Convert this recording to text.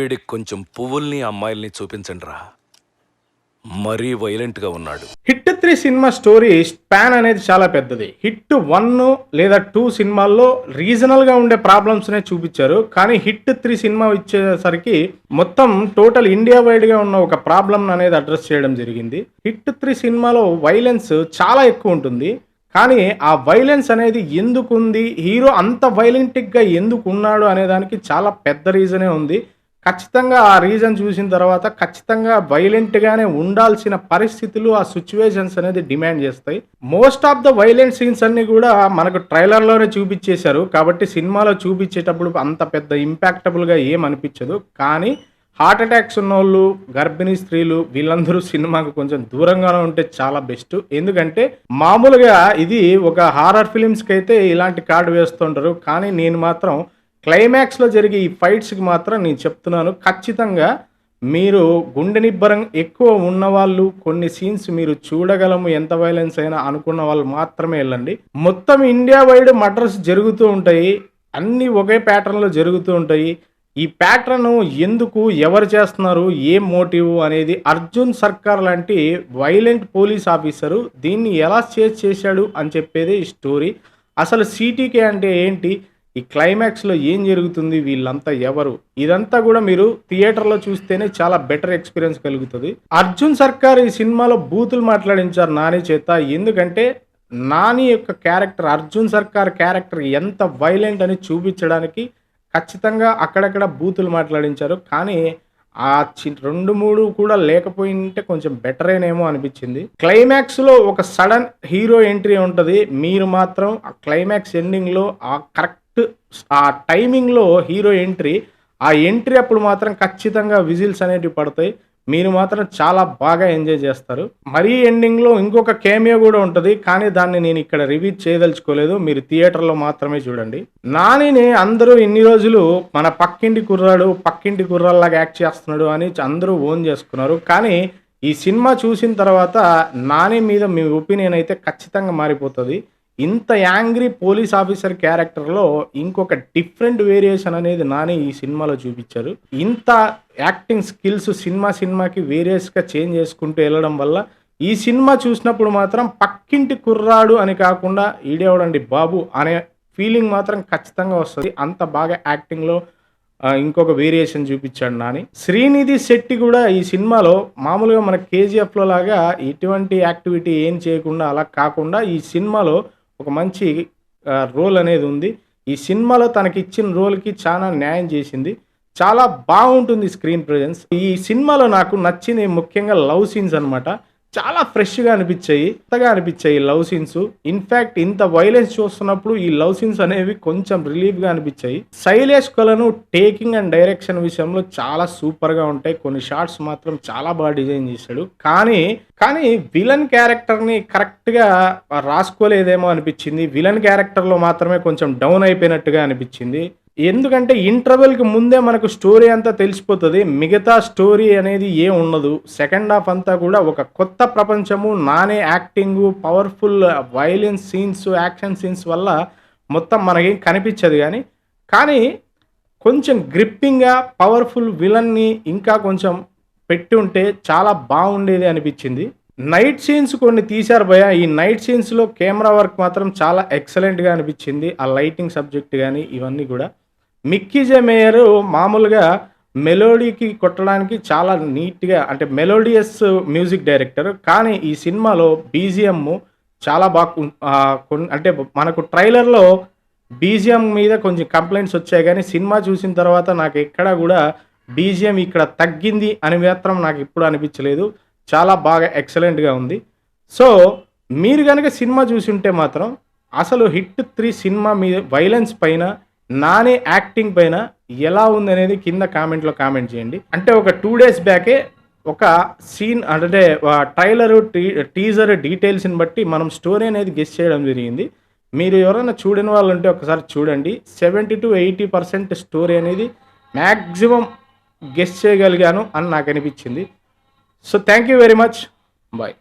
వీడికి కొంచెం పువ్వుల్ని అమ్మాయిల్ని చూపించండిరా. మరీ వైలెంట్గా ఉన్నాడు. హిట్ 3 సినిమా స్టోరీ స్పాన్ అనేది చాలా పెద్దది. హిట్ 1 లేదా 2 సినిమాల్లో రీజనల్గా ఉండే ప్రాబ్లమ్స్నే చూపించారు. కానీ హిట్ 3 సినిమా ఇచ్చేసరికి మొత్తం టోటల్ ఇండియా వైడ్గా ఉన్న ఒక ప్రాబ్లం అనేది అడ్రస్ చేయడం జరిగింది. హిట్ 3 సినిమాలో వైలెన్స్ చాలా ఎక్కువ ఉంటుంది. కానీ ఆ వైలెన్స్ అనేది ఎందుకు ఉంది, హీరో అంత వైలెంటిక్గా ఎందుకు ఉన్నాడు అనే దానికి చాలా పెద్ద రీజనే ఉంది. ఖచ్చితంగా ఆ రీజన్ చూసిన తర్వాత ఖచ్చితంగా వైలెంట్‌గానే ఉండాల్సిన పరిస్థితులు, ఆ సిట్యుయేషన్స్ అనేది డిమాండ్ చేస్తాయి. Most of the violent scenes అన్నీ కూడా మనకు ట్రైలర్‌లోనే చూపించేశారు. కాబట్టి సినిమాలో చూపించేటప్పుడు అంత పెద్ద ఇంపాక్టబుల్‌గా ఏం అనిపించదు. కానీ హార్ట్ అటాక్స్ ఉన్నోళ్ళు, గర్భిణీ స్త్రీలు వీళ్ళందరూ సినిమాకు కొంచెం దూరంగానే ఉంటే చాలా బెస్ట్. ఎందుకంటే మామూలుగా ఇది ఒక హారర్ ఫిలిమ్స్‌కైతే ఇలాంటి కార్డ్ వేస్తుంటారు. కానీ నేను మాత్రం క్లైమాక్స్‌లో జరిగే ఈ ఫైట్స్‌కి మాత్రం నేను చెప్తున్నాను, ఖచ్చితంగా మీరు గుండె నిబ్బరం ఎక్కువ ఉన్నవాళ్ళు, కొన్ని సీన్స్ మీరు చూడగలము ఎంత వైలెన్స్ అయినా అనుకున్న వాళ్ళు మాత్రమే వెళ్ళండి. మొత్తం ఇండియా వైడ్ మర్డర్స్ జరుగుతూ ఉంటాయి. అన్నీ ఒకే ప్యాటర్న్‌లో జరుగుతూ ఉంటాయి. ఈ ప్యాటర్న్ ఎందుకు, ఎవరు చేస్తున్నారు, ఏం మోటివ్ అనేది అర్జున్ సర్కార్ లాంటి వైలెంట్ పోలీస్ ఆఫీసరు దీన్ని ఎలా చేశాడు అని చెప్పేది ఈ స్టోరీ. అసలు సిటీకే అంటే ఏంటి, ఈ క్లైమాక్స్లో ఏం జరుగుతుంది, వీళ్ళంతా ఎవరు, ఇదంతా కూడా మీరు థియేటర్లో చూస్తేనే చాలా బెటర్ ఎక్స్పీరియన్స్ కలుగుతుంది. అర్జున్ సర్కార్ ఈ సినిమాలో బూతులు మాట్లాడించారు నాని చేత. ఎందుకంటే నాని యొక్క క్యారెక్టర్, అర్జున్ సర్కార్ క్యారెక్టర్ ఎంత వైలెంట్ అని చూపించడానికి ఖచ్చితంగా అక్కడక్కడ బూతులు మాట్లాడించారు. కానీ ఆ 2-3 కూడా లేకపోయింటే కొంచెం బెటరేనేమో అనిపించింది. క్లైమాక్స్లో ఒక సడన్ హీరో ఎంట్రీ ఉంటుంది. మీరు మాత్రం ఆ క్లైమాక్స్ ఎండింగ్లో ఆ కరెక్ట్ ఆ టైమింగ్లో హీరో ఎంట్రీ, ఆ ఎంట్రీ అప్పుడు మాత్రం ఖచ్చితంగా విజిల్స్ అనేటివి పడతాయి. మీరు మాత్రం చాలా బాగా ఎంజాయ్ చేస్తారు. మరీ ఎండింగ్లో ఇంకొక కేమియో కూడా ఉంటుంది. కానీ దాన్ని నేను ఇక్కడ రివ్యూ చేయదలుచుకోలేదు. మీరు థియేటర్లో మాత్రమే చూడండి. నానిని అందరూ ఇన్ని రోజులు మన పక్కింటి కుర్రాళ్ళలాగా యాక్ట్ చేస్తున్నాడు అని అందరూ ఓన్ చేసుకున్నారు. కానీ ఈ సినిమా చూసిన తర్వాత నాని మీద మీ ఒపీనియన్ అయితే ఖచ్చితంగా మారిపోతుంది. ఇంత యాంగ్రీ పోలీస్ ఆఫీసర్ క్యారెక్టర్లో ఇంకొక డిఫరెంట్ వేరియేషన్ అనేది నాని ఈ సినిమాలో చూపించారు. ఇంత యాక్టింగ్ స్కిల్స్ సినిమాకి వేరియస్గా చేంజ్ చేసుకుంటూ వెళ్ళడం వల్ల ఈ సినిమా చూసినప్పుడు మాత్రం పక్కింటి కుర్రాడు అని కాకుండా ఈడేవడండి బాబు అనే ఫీలింగ్ మాత్రం ఖచ్చితంగా వస్తుంది. అంత బాగా యాక్టింగ్లో ఇంకొక వేరియేషన్ చూపించాడు నాని. శ్రీనిధి శెట్టి కూడా ఈ సినిమాలో మామూలుగా మన కేజీఎఫ్లో లాగా ఎటువంటి యాక్టివిటీ ఏం చేయకుండా అలా కాకుండా ఈ సినిమాలో ఒక మంచి రోల్ అనేది ఉంది. ఈ సినిమాలో తనకి ఇచ్చిన రోల్కి చాలా న్యాయం చేసింది. చాలా బాగుంటుంది స్క్రీన్ ప్రెజెన్స్. ఈ సినిమాలో నాకు నచ్చింది ముఖ్యంగా లవ్ సీన్స్ అనమాట. చాలా ఫ్రెష్గా అనిపించాయి, కొత్తగా అనిపించాయి లవ్ సీన్స్. ఇన్ఫ్యాక్ట్ ఇంత వైలెన్స్ చూస్తున్నప్పుడు ఈ లవ్ సీన్స్ అనేవి కొంచెం రిలీఫ్గా అనిపించాయి. శైలేష్ కొలను టేకింగ్ అండ్ డైరెక్షన్ విషయంలో చాలా సూపర్గా ఉంటాయి. కొన్ని షార్ట్స్ మాత్రం చాలా బాగా డిజైన్ చేశాడు. కానీ విలన్ క్యారెక్టర్ని కరెక్ట్గా రాసుకోలేదేమో అనిపించింది. విలన్ క్యారెక్టర్లో మాత్రమే కొంచెం డౌన్ అయిపోయినట్టుగా అనిపించింది. ఎందుకంటే ఇంటర్వెల్కి ముందే మనకు స్టోరీ అంతా తెలిసిపోతుంది. మిగతా స్టోరీ అనేది ఏం ఉండదు. సెకండ్ హాఫ్ అంతా కూడా ఒక కొత్త ప్రపంచము, నానే acting, powerful violence scenes, action scenes వల్ల మొత్తం మనకి కనిపించదు. కానీ కొంచెం గ్రిప్పింగ్గా పవర్ఫుల్ విలన్ని ఇంకా కొంచెం పెట్టి ఉంటే చాలా బాగుండేది అనిపించింది. నైట్ సీన్స్ కొన్ని తీశారు భయ. ఈ నైట్ సీన్స్లో కెమెరా వర్క్ మాత్రం చాలా ఎక్సలెంట్గా అనిపించింది. ఆ లైటింగ్ సబ్జెక్ట్ కానీ ఇవన్నీ కూడా. మిక్కీ జే మేయర్ మామూలుగా మెలోడీకి కొట్టడానికి చాలా నీట్గా, అంటే మెలోడియస్ మ్యూజిక్ డైరెక్టర్. కానీ ఈ సినిమాలో బీజిఎం చాలా అంటే మనకు ట్రైలర్లో బీజిఎం మీద కొంచెం కంప్లైంట్స్ వచ్చాయి. కానీ సినిమా చూసిన తర్వాత నాకు ఎక్కడా కూడా బీజిఎం ఇక్కడ తగ్గింది అని మాత్రం నాకు ఇప్పుడు అనిపించలేదు. చాలా బాగా ఎక్సలెంట్గా ఉంది. సో మీరు కనుక సినిమా చూసి ఉంటే మాత్రం అసలు హిట్ 3 సినిమా మీద వైలెన్స్ పైన, నాని యాక్టింగ్ పైన ఎలా ఉందనేది కింద కామెంట్లో కామెంట్ చేయండి. అంటే ఒక 2 days బ్యాకే ఒక సీన్, అంటే ట్రైలరు టీజర్ డీటెయిల్స్ని బట్టి మనం స్టోరీ అనేది గెస్ చేయడం జరిగింది. మీరు ఎవరైనా చూడని వాళ్ళు ఉంటే ఒకసారి చూడండి. 70-80% స్టోరీ అనేది మ్యాక్సిమం గెస్ చేయగలిగాను అని నాకు అనిపించింది. So thank you very much. Bye.